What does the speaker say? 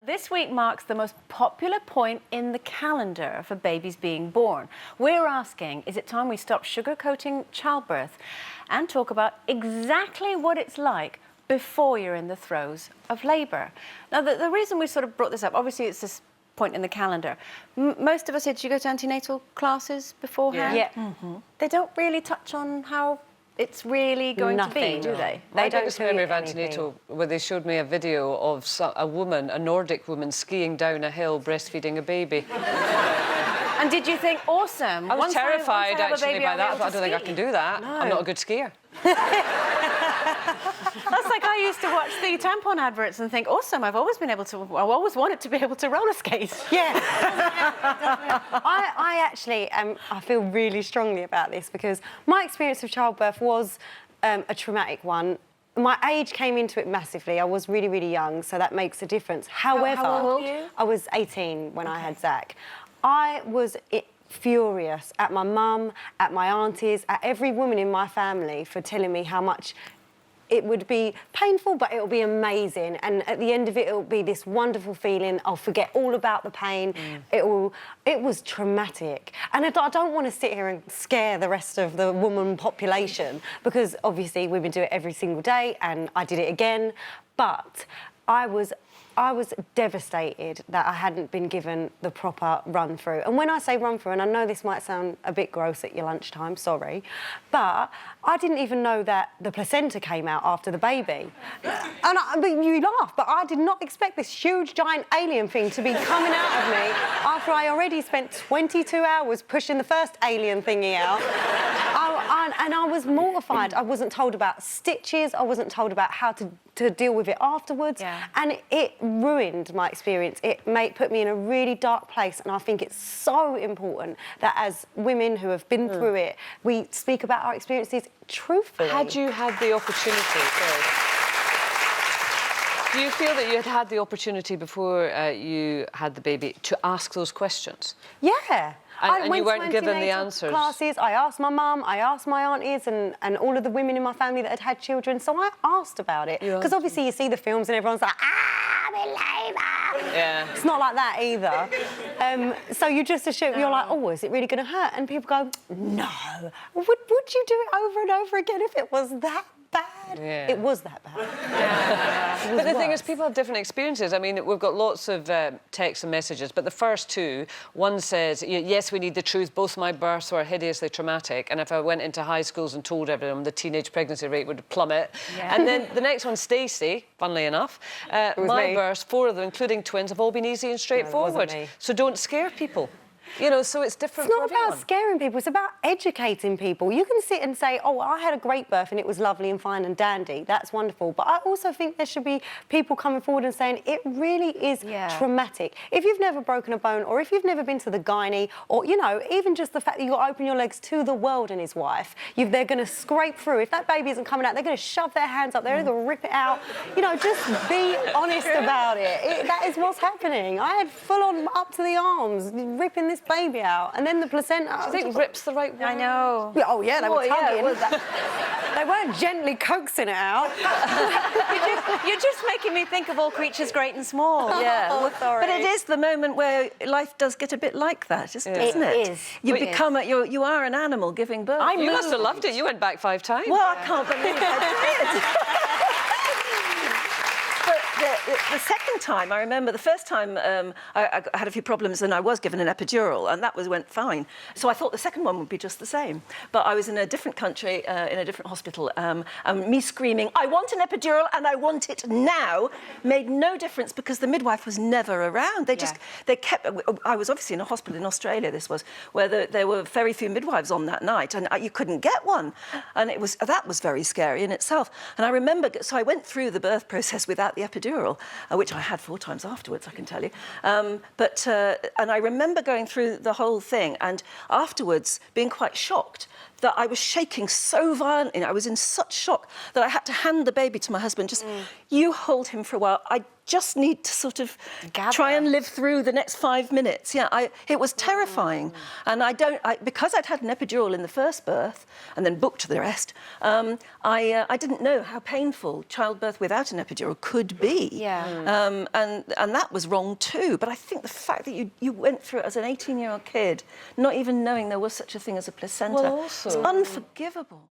This week marks the most popular point in the calendar for babies being born. We're asking, is it time we stop sugarcoating childbirth and talk about exactly what it's like before you're in the throes of labour? Now, the reason we sort of brought this up, obviously it's this point in the calendar. Most of us here, did you go to antenatal classes beforehand? Yeah. Mm-hmm. They don't really touch on how it's really going to be, do they? They My don't biggest do memory of anything. antenatal, where they showed me a video of a woman, a Nordic woman, skiing down a hill breastfeeding a baby. And did you think, awesome? I was terrified, once I have a actually, baby, by I'll be that. able But I to don't think I ski. can do that. No. I'm not a good skier. That's like I used to watch the tampon adverts and think, awesome, I've always been able to, I've always wanted to be able to roller skate. Yeah. I actually, I feel really strongly about this because my experience of childbirth was a traumatic one. My age came into it massively. I was really, really young, so that makes a difference. However, how old were you? I was 18 when I had Zach. I was furious at my mum, at my aunties, at every woman in my family for telling me how much it would be painful, but it'll be amazing. And at the end of it, it'll be this wonderful feeling. I'll forget all about the pain. It was traumatic. And I don't want to sit here and scare the rest of the woman population because obviously women do it every single day and I did it again. But I was devastated that I hadn't been given the proper run through. And when I say run through, and I know this might sound a bit gross at your lunchtime, sorry, but I didn't even know that the placenta came out after the baby. I mean, you laugh, but I did not expect this huge, giant alien thing to be coming out of me after I already spent 22 hours pushing the first alien thingy out. And I was mortified. I wasn't told about stitches. I wasn't told about how to deal with it afterwards. Yeah. And it ruined my experience. It put me in a really dark place. And I think it's so important that as women who have been through it, we speak about our experiences truthfully. Had you had the opportunity, do you feel that you had had the opportunity before you had the baby to ask those questions? Yeah. And you went to weren't given the antenatal answers? Classes. I asked my mum, I asked my aunties and all of the women in my family that had had children. So I asked about it. Because obviously you see the films and everyone's like, I'm in labour. Yeah. It's not like that either. So you just assume, you're like, oh, is it really going to hurt? And people go, no. Would you do it over and over again if it was that bad? Yeah. It was that bad. But the thing is, people have different experiences. I mean, we've got lots of texts and messages, but the first two, one says, yes, we need the truth. Both my births were hideously traumatic, and if I went into high schools and told everyone, the teenage pregnancy rate would plummet. Yeah. And then the next one, Stacey, funnily enough, my births, 4 of them, including twins, have all been easy and straightforward. So don't scare people. You know, so it's different It's for not everyone. about scaring people, it's about educating people. You can sit and say, oh, I had a great birth and it was lovely and fine and dandy. That's wonderful. But I also think there should be people coming forward and saying it really is traumatic. If you've never broken a bone or if you've never been to the gynae or, you know, even just the fact that you've got to open your legs to the world and his wife, they're going to scrape through. If that baby isn't coming out, they're going to shove their hands up. They're going to rip it out. You know, just be honest about it. That is what's happening. I had full on up to the arms, ripping this baby out, and then the placenta. Do you think rip's the right word? I know. Oh yeah, they were tugging. Yeah, they weren't gently coaxing it out. you're just making me think of all creatures great and small. Yeah, Oh, sorry. but it is the moment where life does get a bit like that, isn't it? It is. You It become you are an animal giving birth. You must have loved it. You went back 5 times. Well, I can't believe I did. But the second time, I remember the first time I had a few problems and I was given an epidural and that went fine. So I thought the second one would be just the same. But I was in a different country, in a different hospital, and me screaming, I want an epidural and I want it now, made no difference because the midwife was never around. They kept, I was obviously in a hospital in Australia, this was, where there were very few midwives on that night and you couldn't get one. And that was very scary in itself. And I remember, so I went through the birth process without the epidural, which I had 4 times afterwards, I can tell you. And I remember going through the whole thing and afterwards being quite shocked that I was shaking so violently. I was in such shock that I had to hand the baby to my husband. Just, you hold him for a while. I just need to sort of try and live through the next 5 minutes. Yeah, it was terrifying. And because I'd had an epidural in the first birth and then booked the rest, I didn't know how painful childbirth without an epidural could be. Yeah. And that was wrong too. But I think the fact that you went through it as an 18-year-old kid, not even knowing there was such a thing as a placenta, Well, also, it's unforgivable.